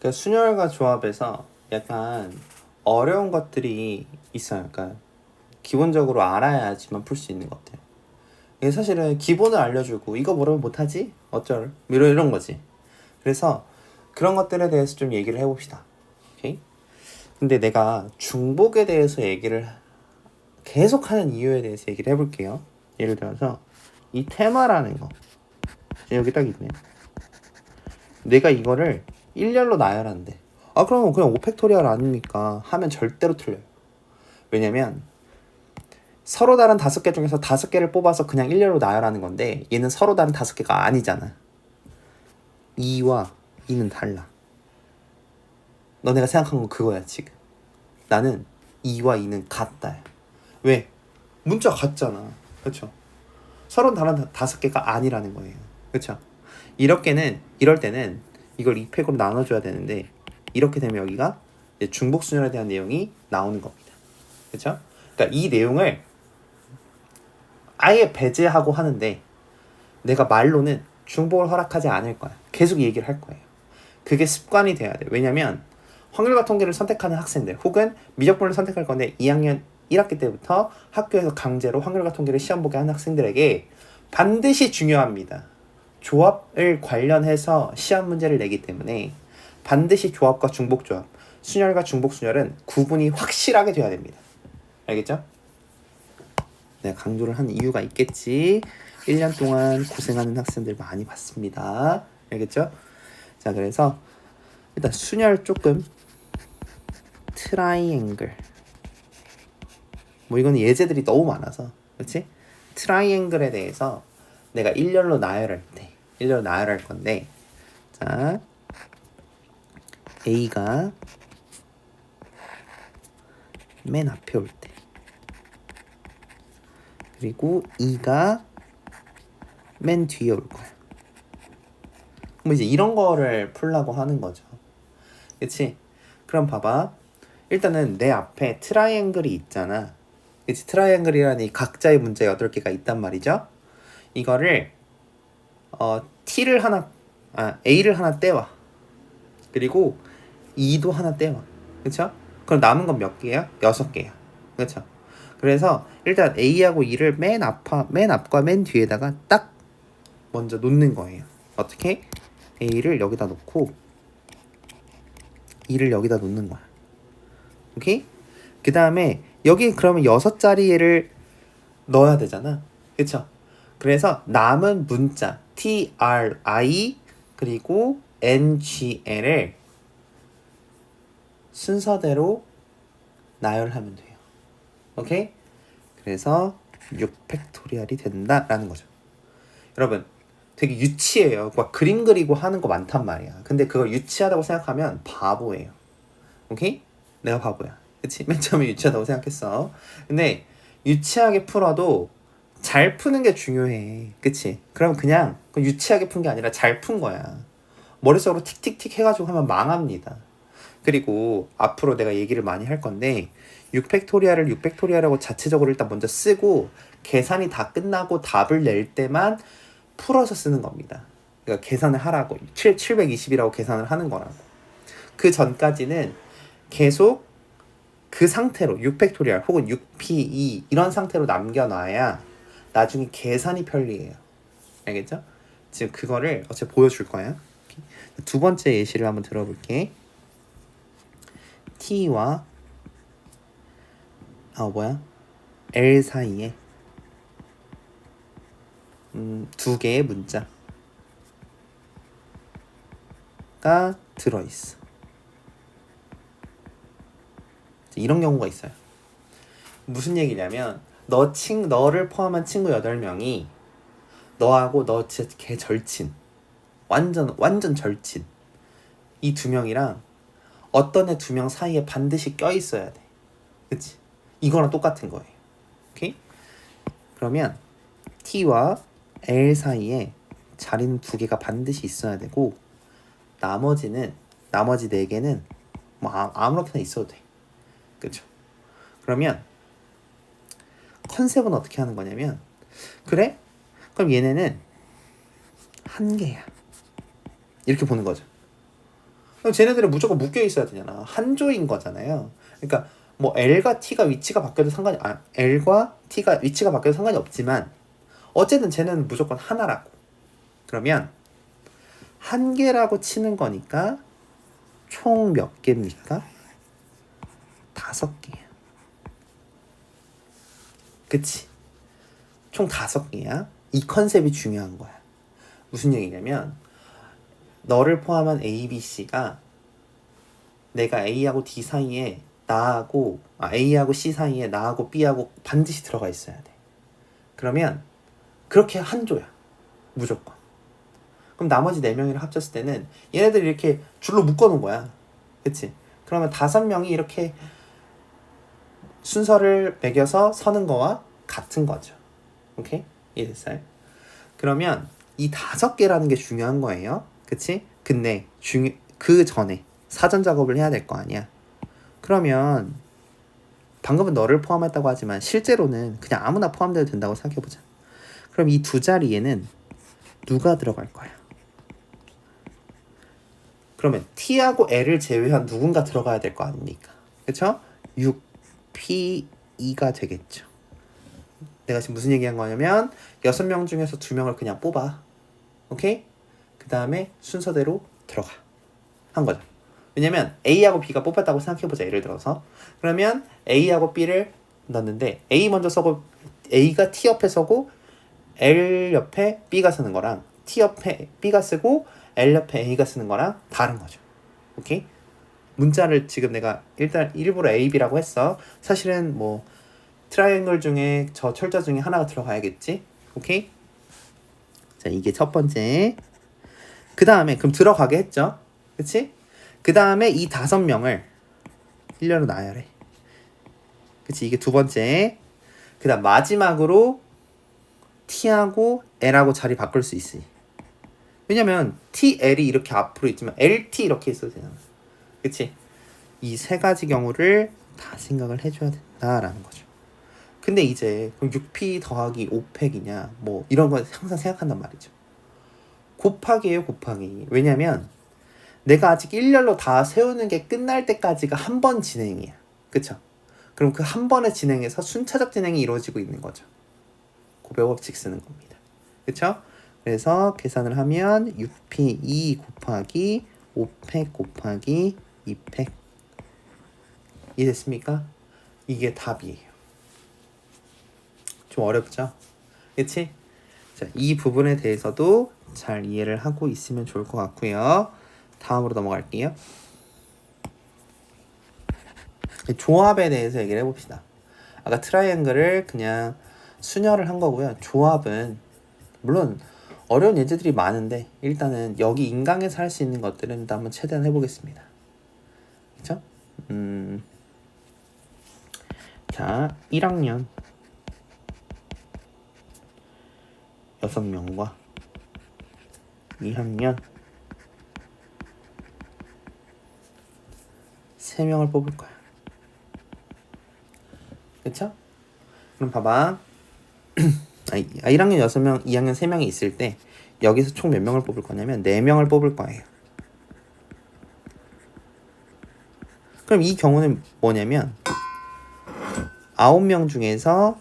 그러니까 순열과 조합에서 약간 어려운 것들이 있어요. 그러니까 기본적으로 알아야지만 풀 수 있는 것들. 이게 사실은 기본을 알려주고 이거 모르면 못하지? 어쩔? 이런 거지. 그래서 그런 것들에 대해서 좀 얘기를 해봅시다. 오케이? 근데 내가 중복에 대해서 얘기를 계속하는 이유에 대해서 얘기를 해볼게요. 예를 들어서 이 테마라는 거 여기 딱 있네요. 내가 이거를 1열로 나열한대. 아 그러면 그냥 오팩토리얼 아닙니까? 하면 절대로 틀려요. 왜냐면 서로 다른 5개 중에서 5개를 뽑아서 그냥 1열로 나열하는 건데 얘는 서로 다른 5개가 아니잖아. 2와 2는 달라. 너네가 생각한 건 그거야 지금. 나는 2와 2는 같다야. 왜? 문자 같잖아. 그렇죠? 서로 다른 5개가 아니라는 거예요. 그렇죠? 이럴 때는 이걸 2팩으로 나눠줘야 되는데 이렇게 되면 여기가 이제 중복순열에 대한 내용이 나오는 겁니다. 그렇죠? 그러니까 이 내용을 아예 배제하고 하는데 내가 말로는 중복을 허락하지 않을 거야. 계속 얘기를 할 거예요. 그게 습관이 돼야 돼. 왜냐면 확률과 통계를 선택하는 학생들 혹은 미적분을 선택할 건데 2학년 1학기 때부터 학교에서 강제로 확률과 통계를 시험 보게 하는 학생들에게 반드시 중요합니다. 조합을 관련해서 시험 문제를 내기 때문에 반드시 조합과 중복조합, 순열과 중복순열은 구분이 확실하게 돼야 됩니다. 알겠죠? 내가 강조를 한 이유가 있겠지. 1년 동안 고생하는 학생들 많이 봤습니다. 알겠죠? 자, 그래서 일단 순열 조금 트라이앵글 뭐 이건 예제들이 너무 많아서 그렇지? 트라이앵글에 대해서 내가 1열로 나열할 건데 자 A가 맨 앞에 올 때 그리고 E가 맨 뒤에 올 거야. 뭐 이제 이런 거를 풀라고 하는 거죠. 그치? 그럼 봐봐. 일단은 내 앞에 트라이앵글이 있잖아. 그치? 트라이앵글이라니 각자의 문제 8개가 있단 말이죠. 이거를 A를 하나 떼와. 그리고 E도 하나 떼와. 그쵸? 그럼 남은 건 몇 개야? 6개야. 그쵸? 그래서 일단 A하고 E를 맨 앞과 맨 뒤에다가 딱 먼저 놓는 거예요. 어떻게? A를 여기다 놓고 E를 여기다 놓는 거야. 오케이? 그 다음에 여기 그러면 6자리를 넣어야 되잖아. 그쵸? 그래서 남은 문자 TRI 그리고 NGL을 순서대로 나열하면 돼요. 오케이? 그래서 6팩토리얼이 된다라는 거죠. 여러분 되게 유치해요. 막 그림 그리고 하는 거 많단 말이야. 근데 그걸 유치하다고 생각하면 바보예요. 오케이? 내가 바보야. 그치? 맨 처음에 유치하다고 생각했어. 근데 유치하게 풀어도 잘 푸는 게 중요해. 그치? 그럼 그냥 유치하게 푼 게 아니라 잘 푼 거야. 머릿속으로 틱틱틱 해가지고 하면 망합니다. 그리고 앞으로 내가 얘기를 많이 할 건데 6팩토리얼을 6팩토리얼하고 자체적으로 일단 먼저 쓰고 계산이 다 끝나고 답을 낼 때만 풀어서 쓰는 겁니다. 그러니까 계산을 하라고 720이라고 계산을 하는 거라고. 그 전까지는 계속 그 상태로 6팩토리얼 혹은 6P2 이런 상태로 남겨놔야 나중에 계산이 편리해요. 알겠죠? 지금 그거를 어차피 보여줄 거야. 두 번째 예시를 한번 들어볼게. T와 L 사이에 두 개의 문자가 들어있어. 이런 경우가 있어요. 무슨 얘기냐면 너를 포함한 친구 8명이 너하고 너 진짜 개 절친 완전 절친 이 2명이랑 어떤 애 2명 사이에 반드시 껴있어야 돼. 그치? 이거랑 똑같은 거예요. 오케이? 그러면 T와 L 사이에 자리는 2개가 반드시 있어야 되고 나머지 4개는 뭐 아무렇게나 있어도 돼. 그쵸? 그러면 컨셉은 어떻게 하는 거냐면 그래? 그럼 얘네는 1개야. 이렇게 보는 거죠. 그럼 쟤네들은 무조건 묶여 있어야 되잖아. 한 조인 거잖아요. 그러니까 뭐 L과 T가 위치가 바뀌어도 상관이 L과 T가 위치가 바뀌어도 상관이 없지만 어쨌든 쟤는 무조건 하나라고. 그러면 한 개라고 치는 거니까 총 몇 개입니까? 5개야. 그치? 총 5개야. 이 컨셉이 중요한 거야. 무슨 얘기냐면 너를 포함한 A, B, C가 내가 A하고 D 사이에 나하고 A하고 C 사이에 나하고 B하고 반드시 들어가 있어야 돼. 그러면 그렇게 한 조야. 무조건. 그럼 나머지 4명이랑 합쳤을 때는 얘네들이 이렇게 줄로 묶어놓은 거야. 그치? 그러면 5명이 이렇게 순서를 매겨서 서는 거와 같은 거죠. 오케이? 이해됐어요? 그러면 이 5개라는 게 중요한 거예요. 그치? 근데 그 전에 사전 작업을 해야 될 거 아니야. 그러면 방금은 너를 포함했다고 하지만 실제로는 그냥 아무나 포함돼도 된다고 생각해보자. 그럼 이 두 자리에는 누가 들어갈 거야? 그러면 T하고 L을 제외한 누군가 들어가야 될 거 아닙니까? 그쵸? 6P2가 되겠죠. 내가 지금 무슨 얘기한 거냐면 6명 중에서 2명을 그냥 뽑아. 오케이? 그 다음에 순서대로 들어가. 한 거죠. 왜냐면 A하고 B가 뽑혔다고 생각해보자. 예를 들어서. 그러면 A하고 B를 넣는데 A 먼저 서고 A가 T 옆에 서고 L 옆에 B가 쓰는 거랑 T 옆에 B가 쓰고 L 옆에 A가 쓰는 거랑 다른 거죠. 오케이? 문자를 지금 내가 일단 일부러 A, B라고 했어. 사실은 뭐 트라이앵글 중에 저 철자 중에 하나가 들어가야겠지. 오케이? 자, 이게 첫 번째. 그 다음에 그럼 들어가게 했죠. 그치? 그 다음에 이 5명을 일렬로 나열해. 그치? 이게 두 번째. 그 다음 마지막으로 T하고 L하고 자리 바꿀 수 있으니. 왜냐면 T, L이 이렇게 앞으로 있지만 LT 이렇게 있어도 되잖아. 그치? 이 3가지 경우를 다 생각을 해줘야 된다라는 거죠. 근데 이제 그럼 6P 더하기 5팩이냐 뭐 이런 거 항상 생각한단 말이죠. 곱하기예요, 곱하기. 왜냐면 내가 아직 일렬로 다 세우는 게 끝날 때까지가 한 번 진행이야. 그쵸? 그럼 그 한 번의 진행에서 순차적 진행이 이루어지고 있는 거죠. 고백 법칙 쓰는 겁니다. 그쵸? 그래서 계산을 하면 6P2 곱하기 5팩 곱하기 2팩. 이해됐습니까? 이게 답이에요. 좀 어렵죠? 그치? 자, 이 부분에 대해서도 잘 이해를 하고 있으면 좋을 것 같고요. 다음으로 넘어갈게요. 조합에 대해서 얘기를 해봅시다. 아까 트라이앵글을 그냥 순열을 한 거고요. 조합은 물론 어려운 예제들이 많은데 일단은 여기 인강에서 할 수 있는 것들은 일단 한번 최대한 해보겠습니다. 그쵸? 자, 1학년 6명과 2학년 3명을 뽑을 거야. 그쵸? 그럼 봐봐. 1학년 6명, 2학년 3명이 있을 때 여기서 총 몇 명을 뽑을 거냐면 4명을 뽑을 거예요. 그럼 이 경우는 뭐냐면 9명 중에서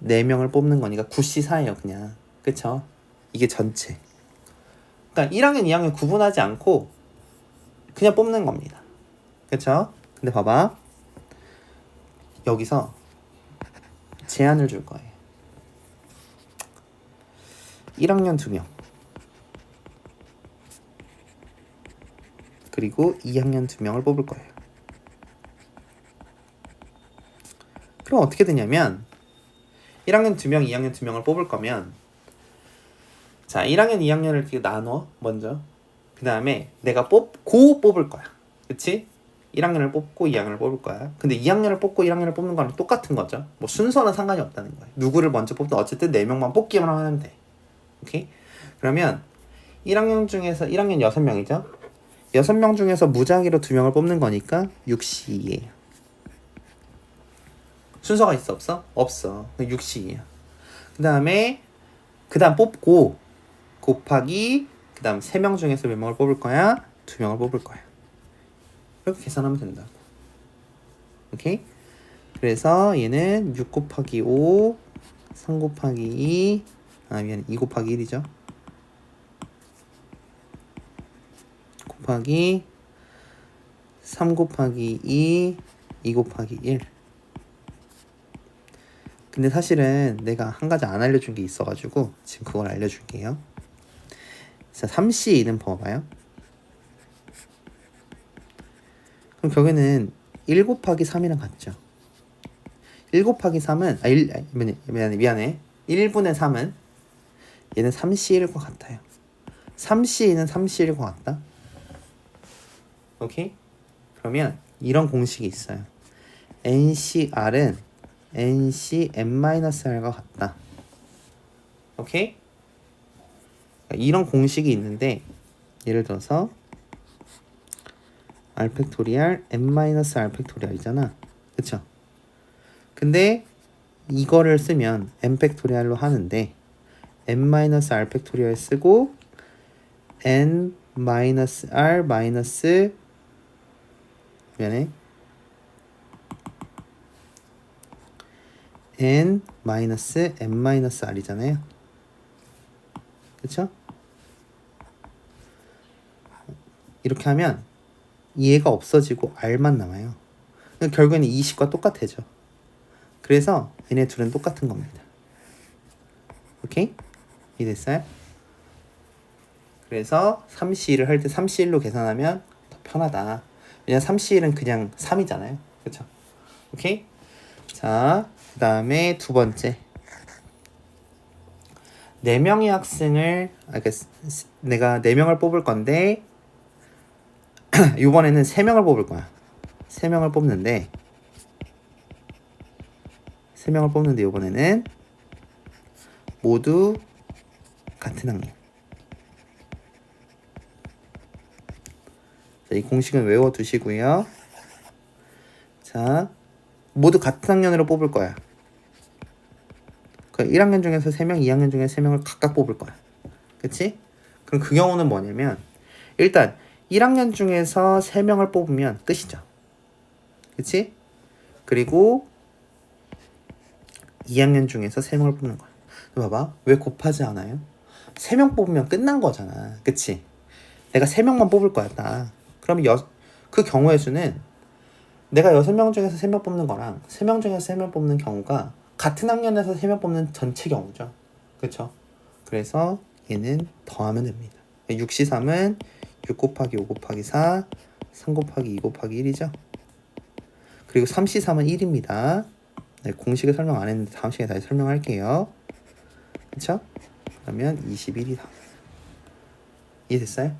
4명을 뽑는 거니까 9C4예요 그냥. 그쵸? 이게 전체. 그러니까 1학년, 2학년 구분하지 않고 그냥 뽑는 겁니다. 그쵸? 근데 봐봐. 여기서 제한을 줄 거예요. 1학년 2명. 그리고 2학년 2명을 뽑을 거예요. 그럼 어떻게 되냐면 1학년 2명, 2학년 2명을 뽑을 거면 자, 1학년, 2학년을 이렇게 나눠 먼저. 그 다음에 내가 뽑고 뽑을 거야. 그치? 1학년을 뽑고 2학년을 뽑을 거야. 근데 2학년을 뽑고 1학년을 뽑는 거랑 똑같은 거죠. 뭐 순서는 상관이 없다는 거예요. 누구를 먼저 뽑든 어쨌든 4명만 뽑기만 하면 돼. 오케이? 그러면 1학년 중에서 1학년 6명이죠. 6명 중에서 무작위로 2명을 뽑는 거니까 6C예요. 순서가 있어 없어? 없어. 6C예요. 그 다음 뽑고 곱하기 그 다음 3명 중에서 몇 명을 뽑을 거야? 2명을 뽑을 거야. 이렇게 계산하면 된다. 오케이? 그래서 얘는 6 곱하기 5, 3 곱하기 2, 미안해, 2 곱하기 1이죠. 곱하기 3 곱하기 2, 2 곱하기 1. 근데 사실은 내가 한 가지 안 알려준 게 있어가지고 지금 그걸 알려줄게요. 자, 3C2는 봐봐요. 그럼 결국에는 1 곱하기 3이랑 같죠. 1 곱하기 3은 미안해 1분의 3은 얘는 3C1과 같아요. 3C2는 3C1과 같다. 오케이? 그러면 이런 공식이 있어요. NCR은 NCn-R과 같다. 오케이? 이런 공식이 있는데 예를 들어서 R 팩토리얼 n-R 팩토리얼이잖아. 그쵸? 근데 이거를 쓰면 n 팩토리얼로 하는데 n-R 팩토리얼 쓰고 n-R 마이너스 미안해 n-m-r이잖아요. 그쵸? 이렇게 하면 얘가 없어지고 r만 남아요. 결국에는 20과 똑같아져. 그래서 얘네 둘은 똑같은 겁니다. 오케이? 이해됐어요? 그래서 3C1을 할 때 3C1로 계산하면 더 편하다. 왜냐면 3C1은 그냥 3이잖아요. 그쵸? 오케이? 자, 그 다음에 두 번째. 4명의 학생을, 내가 4명을 뽑을 건데, 이번에는 3명을 뽑을 거야. 3명을 뽑는데, 이번에는 모두 같은 학년. 자, 이 공식은 외워두시고요. 자, 모두 같은 학년으로 뽑을 거야. 1학년 중에서 3명, 2학년 중에서 3명을 각각 뽑을 거야. 그치? 그럼 그 경우는 뭐냐면 일단 1학년 중에서 3명을 뽑으면 끝이죠. 그치? 그리고 2학년 중에서 3명을 뽑는 거야. 봐봐. 왜 곱하지 않아요? 3명 뽑으면 끝난 거잖아. 그치? 내가 3명만 뽑을 거야. 딱. 그러면 그 경우의 수는 내가 6명 중에서 3명 뽑는 거랑 3명 중에서 3명 뽑는 경우가 같은 학년에서 3명 뽑는 전체 경우죠. 그쵸? 그래서 얘는 더하면 됩니다. 6C3은 6 곱하기 5 곱하기 4, 3 곱하기 2 곱하기 1이죠. 그리고 3C3은 1입니다. 네, 공식을 설명 안 했는데 다음 시간에 다시 설명할게요. 그쵸? 그러면 21이다. 이해됐어요?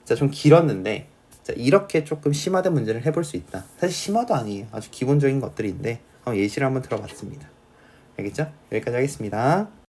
자, 좀 길었는데 자, 이렇게 조금 심화된 문제를 해볼 수 있다. 사실 심화도 아니에요. 아주 기본적인 것들인데 예시를 한번 들어봤습니다. 알겠죠? 여기까지 하겠습니다.